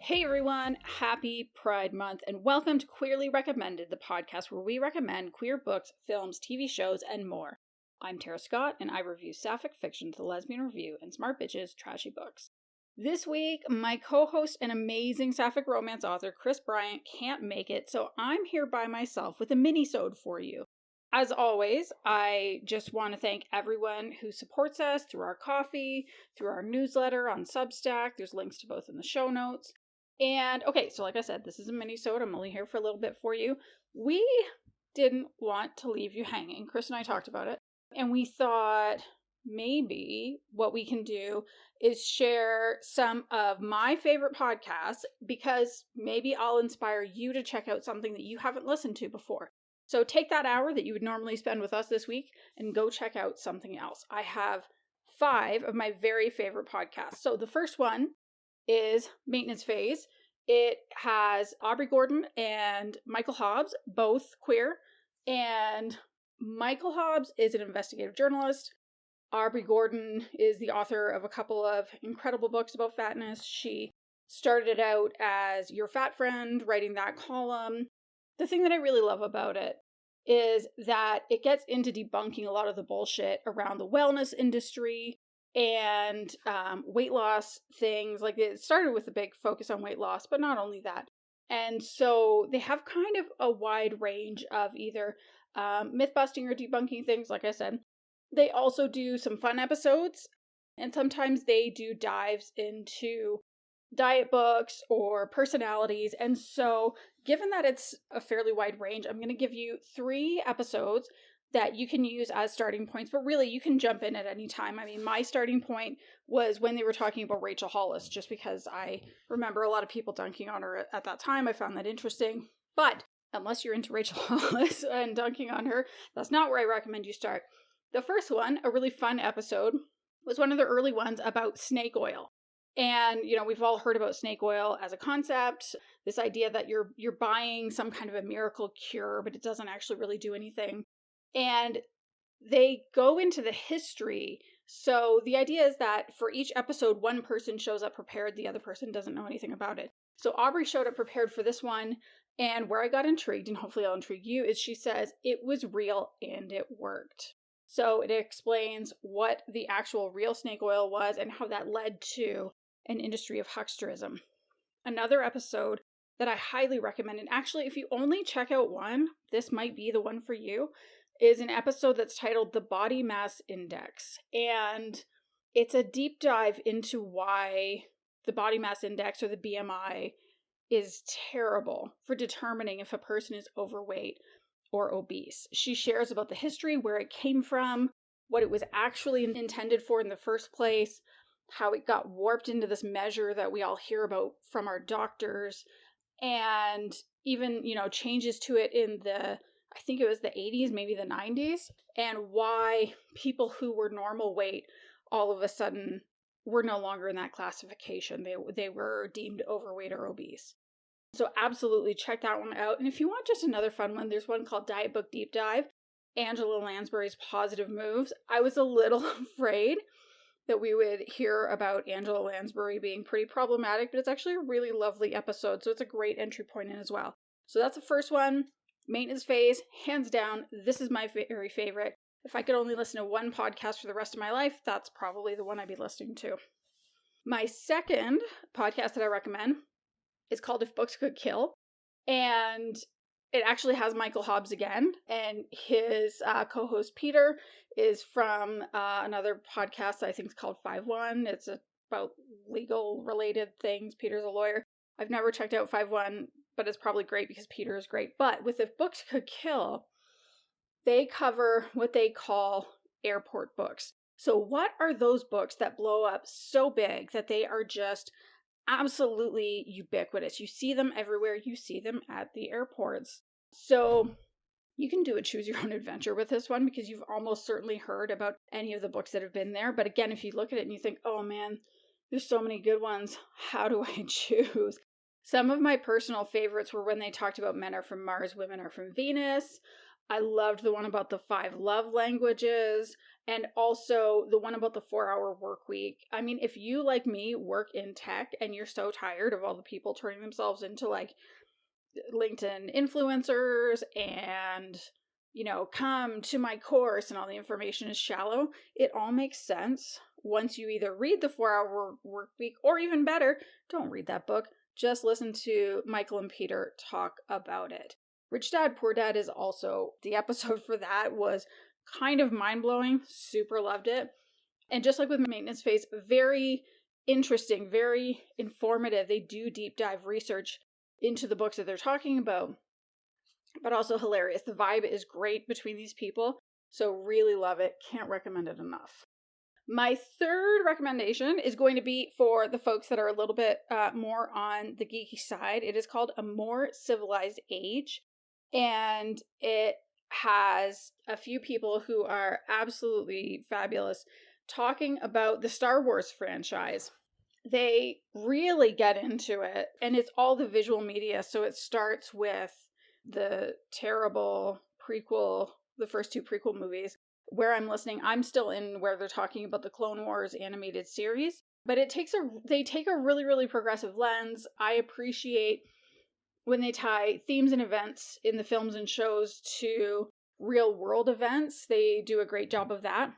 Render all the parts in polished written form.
Hey everyone, happy Pride Month and welcome to Queerly Recommended, the podcast where we recommend queer books, films, TV shows, and more. I'm Tara Scott and I review sapphic fiction to the Lesbian Review and Smart Bitches Trashy Books. This week, my co-host and amazing sapphic romance author Kris Bryant can't make it, so I'm here by myself with a minisode for you. As always, I just want to thank everyone who supports us through our coffee, through our newsletter on Substack. There's links to both in the show notes. And okay, so like I said, this is a mini-sode. I'm only here for a little bit for you. We didn't want to leave you hanging. Kris and I talked about it. And we thought maybe what we can do is share some of my favorite podcasts because maybe I'll inspire you to check out something that you haven't listened to before. So take that hour that you would normally spend with us this week and go check out something else. I have 5 of my very favorite podcasts. So the first one is Maintenance Phase. It has Aubrey Gordon and Michael Hobbs, both queer. And Michael Hobbs is an investigative journalist. Aubrey Gordon is the author of a couple of incredible books about fatness. She started out as Your Fat Friend, writing that column. The thing that I really love about it is that it gets into debunking a lot of the bullshit around the wellness industry and weight loss things. Like, it started with a big focus on weight loss, but not only that. And so they have kind of a wide range of either myth busting or debunking things, like I said. They also do some fun episodes, and sometimes they do dives into diet books or personalities. And so given that it's a fairly wide range, I'm going to give you 3 episodes that you can use as starting points, but really you can jump in at any time. I mean, my starting point was when they were talking about Rachel Hollis, just because I remember a lot of people dunking on her at that time. I found that interesting. But unless you're into Rachel Hollis and dunking on her, that's not where I recommend you start. The first one, a really fun episode, was one of the early ones about snake oil. And, you know, we've all heard about snake oil as a concept, this idea that you're buying some kind of a miracle cure, but it doesn't actually really do anything. And they go into the history. So the idea is that for each episode, one person shows up prepared, the other person doesn't know anything about it. So Aubrey showed up prepared for this one, and where I got intrigued, and hopefully I'll intrigue you, is she says it was real and it worked. So it explains what the actual real snake oil was and how that led to an industry of hucksterism. Another episode that I highly recommend, and actually if you only check out one, this might be the one for you, is an episode that's titled The Body Mass Index. And it's a deep dive into why the body mass index, or the BMI, is terrible for determining if a person is overweight or obese. She shares about the history, where it came from, what it was actually intended for in the first place, how it got warped into this measure that we all hear about from our doctors, and even, you know, changes to it in the, I think it was the 80s, maybe the 90s, and why people who were normal weight all of a sudden were no longer in that classification. They were deemed overweight or obese. So absolutely check that one out. And if you want just another fun one, there's one called Diet Book Deep Dive, Angela Lansbury's Positive Moves. I was a little afraid that we would hear about Angela Lansbury being pretty problematic, but it's actually a really lovely episode, so it's a great entry point in as well. So that's the first one. Maintenance Phase, hands down, this is my very favorite. If I could only listen to one podcast for the rest of my life, that's probably the one I'd be listening to. My second podcast that I recommend is called If Books Could Kill, and it actually has Michael Hobbs again, and his co-host Peter is from another podcast that I think is called 5-1. It's about legal-related things. Peter's a lawyer. I've never checked out 5-1, but it's probably great because Peter is great. But with If Books Could Kill, they cover what they call airport books. So what are those books that blow up so big that they are just absolutely ubiquitous? You see them everywhere. You see them at the airports. So you can do a choose your own adventure with this one because you've almost certainly heard about any of the books that have been there. But again, if you look at it and you think, oh man, there's so many good ones, how do I choose? Some of my personal favorites were when they talked about men are from Mars, women are from Venus. I loved the one about the 5 love languages. And also the one about the 4-hour work week. I mean, if you, like me, work in tech and you're so tired of all the people turning themselves into like LinkedIn influencers and, come to my course and all the information is shallow, it all makes sense once you either read the 4-hour work week, or even better, don't read that book. Just listen to Michael and Peter talk about it. Rich Dad, Poor Dad is also, the episode for that was kind of mind-blowing. Super loved it. And just like with Maintenance Phase, very interesting, very informative. They do deep dive research into the books that they're talking about, but also hilarious. The vibe is great between these people, so really love it. Can't recommend it enough. My third recommendation is going to be for the folks that are a little bit more on the geeky side. It is called A More Civilized Age, and it has a few people who are absolutely fabulous talking about the Star Wars franchise. They really get into it, and it's all the visual media. So it starts with the terrible prequel, the first 2 prequel movies. Where I'm listening, I'm still in where they're talking about the Clone Wars animated series, but they take a really, really progressive lens. I appreciate when they tie themes and events in the films and shows to real world events. They do a great job of that.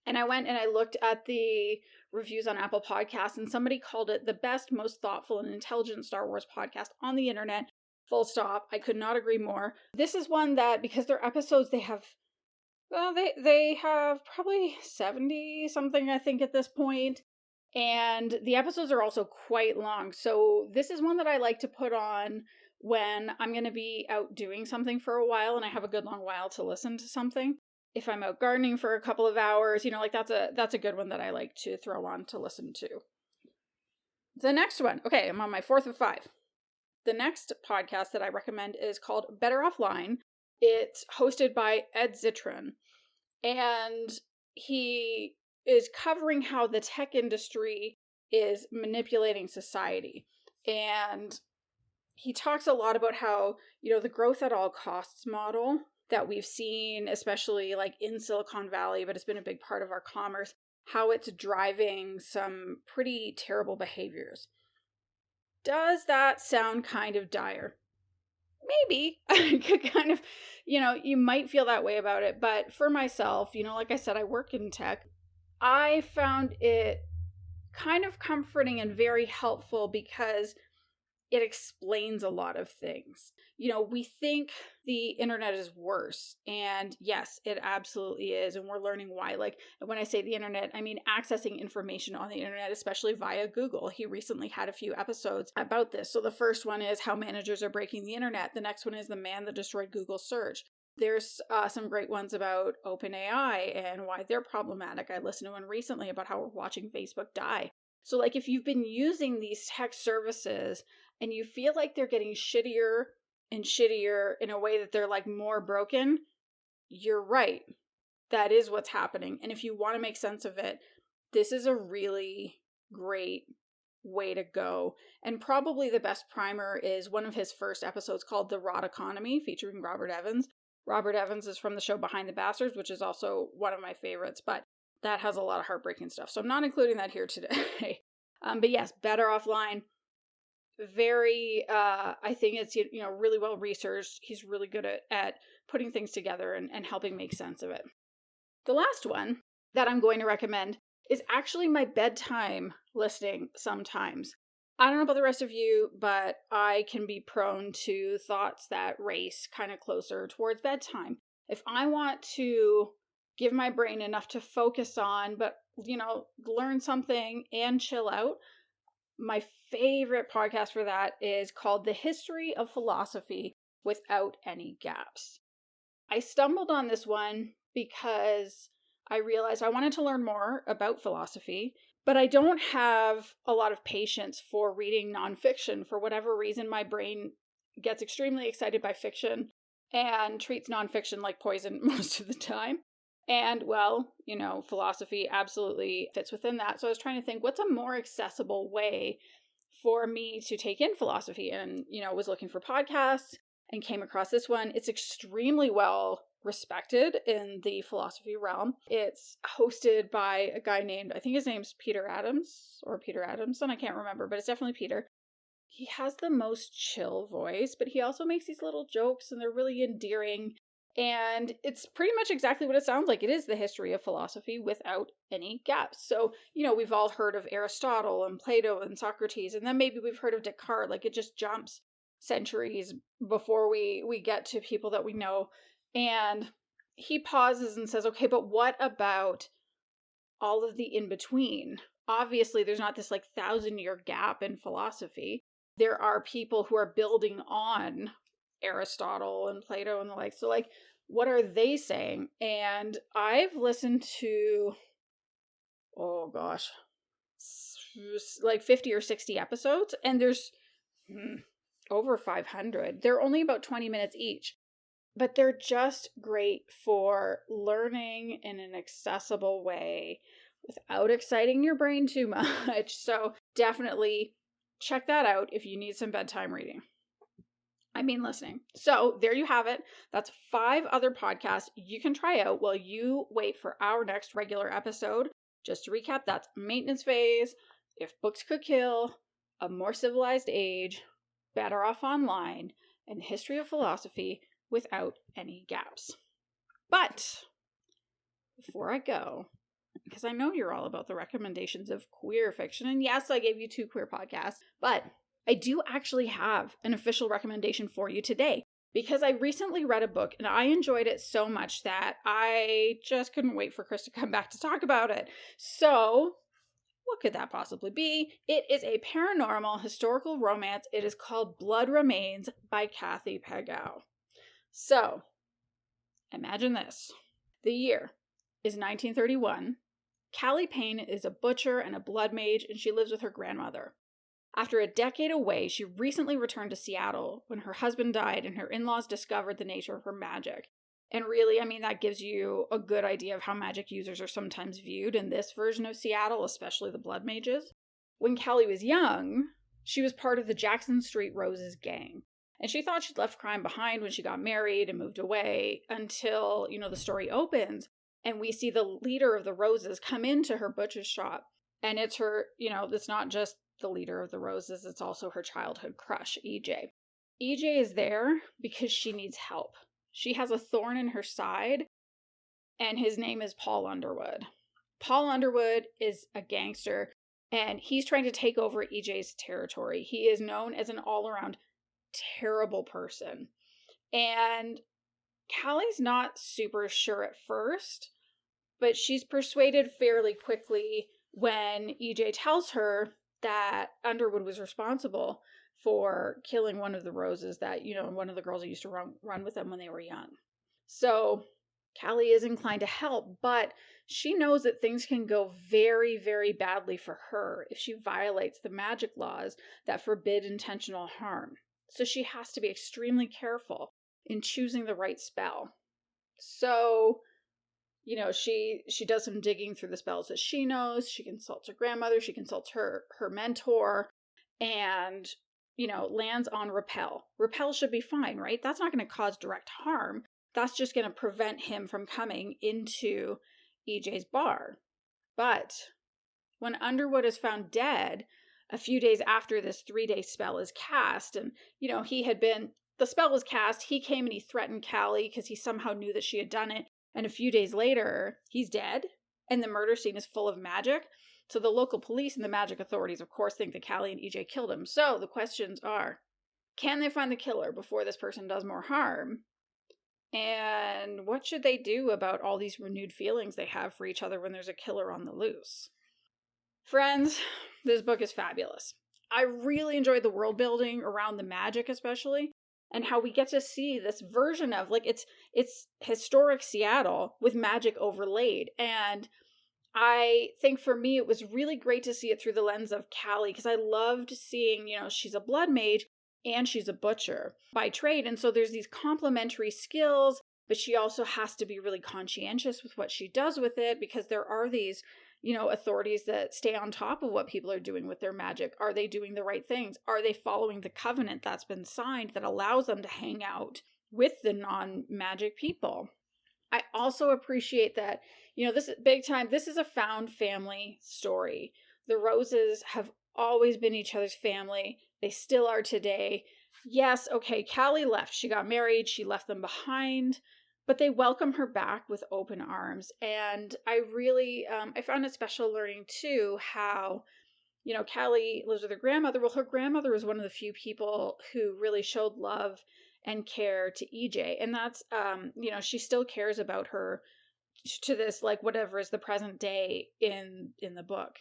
And I went and I looked at the reviews on Apple Podcasts, and somebody called it the best, most thoughtful, and intelligent Star Wars podcast on the internet. Full stop. I could not agree more. This is one that, because their episodes, they have probably 70 something, I think, at this point. And the episodes are also quite long. So this is one that I like to put on when I'm going to be out doing something for a while and I have a good long while to listen to something. If I'm out gardening for a couple of hours, that's a good one that I like to throw on to listen to. The next one, okay, I'm on my 4th of 5. The next podcast that I recommend is called Better Offline. It's hosted by Ed Zitron, and he is covering how the tech industry is manipulating society. And he talks a lot about how, the growth at all costs model that we've seen, especially like in Silicon Valley, but it's been a big part of our commerce, how it's driving some pretty terrible behaviors. Does that sound kind of dire? Maybe. Kind of, you might feel that way about it. But for myself, like I said, I work in tech. I found it kind of comforting and very helpful because it explains a lot of things. We think the internet is worse, and yes, it absolutely is, and we're learning why. Like, when I say the internet, I mean accessing information on the internet, especially via Google. He recently had a few episodes about this. So the first one is how managers are breaking the internet. The next one is the man that destroyed Google search. There's some great ones about OpenAI and why they're problematic. I listened to one recently about how we're watching Facebook die. So like, if you've been using these tech services and you feel like they're getting shittier and shittier in a way that they're like more broken, you're right. That is what's happening. And if you want to make sense of it, this is a really great way to go. And probably the best primer is one of his first episodes called The Rot Economy, featuring Robert Evans. Robert Evans is from the show Behind the Bastards, which is also one of my favorites, but that has a lot of heartbreaking stuff. So I'm not including that here today. But yes, Better Offline. Very, I think it's, really well researched. He's really good at putting things together and helping make sense of it. The last one that I'm going to recommend is actually my bedtime listening sometimes. I don't know about the rest of you, but I can be prone to thoughts that race kind of closer towards bedtime. If I want to give my brain enough to focus on, but, learn something and chill out, my favorite podcast for that is called The History of Philosophy Without Any Gaps. I stumbled on this one because I realized I wanted to learn more about philosophy, but I don't have a lot of patience for reading nonfiction. For whatever reason, my brain gets extremely excited by fiction and treats nonfiction like poison most of the time. And, well, philosophy absolutely fits within that. So I was trying to think, what's a more accessible way for me to take in philosophy? And, was looking for podcasts and came across this one. It's extremely well respected in the philosophy realm. It's hosted by a guy named, I think his name's Peter Adams or Peter Adamson. I can't remember, but it's definitely Peter. He has the most chill voice, but he also makes these little jokes and they're really endearing. And it's pretty much exactly what it sounds like. It is the history of philosophy without any gaps. So, we've all heard of Aristotle and Plato and Socrates, and then maybe we've heard of Descartes. Like, it just jumps centuries before we get to people that we know. And he pauses and says, okay, but what about all of the in-between? Obviously, there's not this 1,000-year gap in philosophy. There are people who are building on Aristotle and Plato and the like. So, what are they saying? And I've listened to, 50 or 60 episodes, and there's over 500. They're only about 20 minutes each, but they're just great for learning in an accessible way without exciting your brain too much. So definitely check that out if you need some bedtime reading. Listening. So there you have it. That's 5 other podcasts you can try out while you wait for our next regular episode. Just to recap, that's Maintenance Phase, If Books Could Kill, A More Civilized Age, Better Off Online, and History of Philosophy without any gaps. But before I go, because I know you're all about the recommendations of queer fiction, and yes, I gave you 2 queer podcasts, but I do actually have an official recommendation for you today, because I recently read a book and I enjoyed it so much that I just couldn't wait for Kris to come back to talk about it. So, what could that possibly be? It is a paranormal historical romance. It is called Blood Remains by Cathy Pegau. So, imagine this. The year is 1931. Callie Payne is a butcher and a blood mage, and she lives with her grandmother. After a decade away, she recently returned to Seattle when her husband died and her in-laws discovered the nature of her magic. And really, that gives you a good idea of how magic users are sometimes viewed in this version of Seattle, especially the blood mages. When Callie was young, she was part of the Jackson Street Roses gang. And she thought she'd left crime behind when she got married and moved away until, the story opens and we see the leader of the Roses come into her butcher's shop. And it's her, it's not just the leader of the Roses, it's also her childhood crush, EJ. EJ is there because she needs help. She has a thorn in her side, and his name is Paul Underwood. Paul Underwood is a gangster, and he's trying to take over EJ's territory. He is known as an all-around terrible person. And Callie's not super sure at first, but she's persuaded fairly quickly when EJ tells her that Underwood was responsible for killing one of the Roses that, one of the girls that used to run with them when they were young. So Callie is inclined to help, but she knows that things can go very, very badly for her if she violates the magic laws that forbid intentional harm. So she has to be extremely careful in choosing the right spell. So, she does some digging through the spells that she knows. She consults her grandmother. She consults her mentor and, lands on Repel. Repel should be fine, right? That's not going to cause direct harm. That's just going to prevent him from coming into EJ's bar. But when Underwood is found dead, a few days after this 3-day spell is cast, and, the spell was cast, he came and he threatened Callie because he somehow knew that she had done it. And a few days later, he's dead, and the murder scene is full of magic. So the local police and the magic authorities, of course, think that Callie and EJ killed him. So the questions are, can they find the killer before this person does more harm? And what should they do about all these renewed feelings they have for each other when there's a killer on the loose? Friends, this book is fabulous. I really enjoyed the world building around the magic especially, and how we get to see this version of, it's historic Seattle with magic overlaid. And I think for me, it was really great to see it through the lens of Callie, because I loved seeing, she's a blood mage and she's a butcher by trade. And so there's these complementary skills, but she also has to be really conscientious with what she does with it, because there are these, authorities that stay on top of what people are doing with their magic. Are they doing the right things? Are they following the covenant that's been signed that allows them to hang out with the non-magic people? I also appreciate that, this is big time. This is a found family story. The Roses have always been each other's family. They still are today. Yes, okay, Callie left. She got married. She left them behind, but they welcome her back with open arms. And I really, I found it special learning too how, Callie lives with her grandmother. Well, her grandmother was one of the few people who really showed love and care to EJ. And that's, she still cares about her to this, like, whatever is the present day in the book.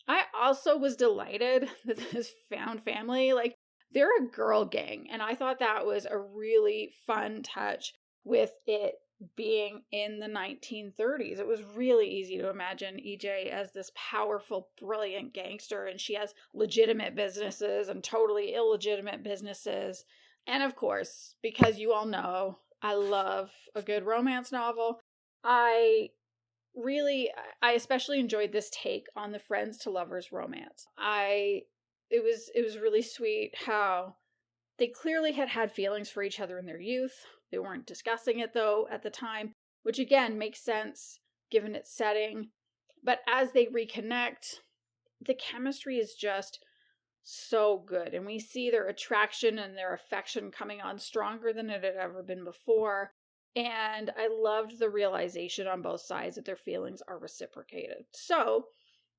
I also was delighted that this found family, like, they're a girl gang. And I thought that was a really fun touch with it being in the 1930s. It was really easy to imagine EJ as this powerful, brilliant gangster, and she has legitimate businesses and totally illegitimate businesses. And of course, because you all know, I love a good romance novel. I especially enjoyed this take on the friends to lovers romance. It was really sweet how they clearly had feelings for each other in their youth. They weren't discussing it, though, at the time, which again makes sense given its setting. But as they reconnect, the chemistry is just so good. And we see their attraction and their affection coming on stronger than it had ever been before. And I loved the realization on both sides that their feelings are reciprocated. So,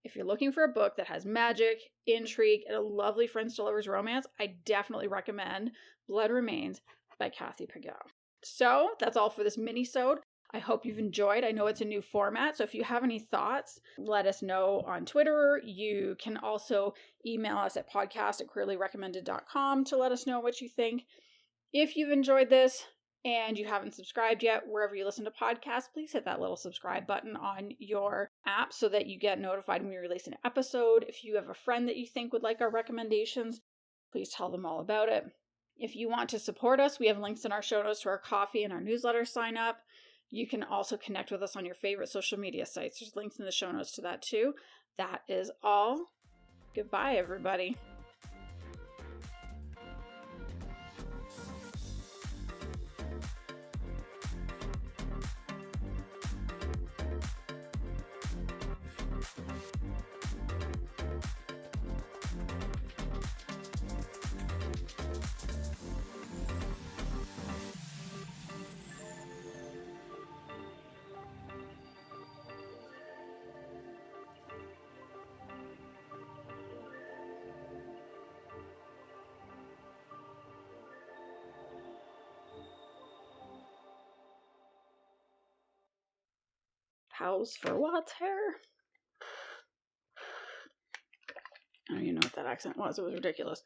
if you're looking for a book that has magic, intrigue, and a lovely friends to lovers romance, I definitely recommend Blood Remains by Cathy Pegau. So that's all for this minisode. I hope you've enjoyed. I know it's a new format, so if you have any thoughts, let us know on Twitter. You can also email us at podcast@queerlyrecommended.com to let us know what you think. If you've enjoyed this and you haven't subscribed yet, wherever you listen to podcasts, please hit that little subscribe button on your app so that you get notified when we release an episode. If you have a friend that you think would like our recommendations, please tell them all about it. If you want to support us, we have links in our show notes to our coffee and our newsletter sign up. You can also connect with us on your favorite social media sites. There's links in the show notes to that too. That is all. Goodbye, everybody. Pause for water. I don't even know what that accent was. It was ridiculous.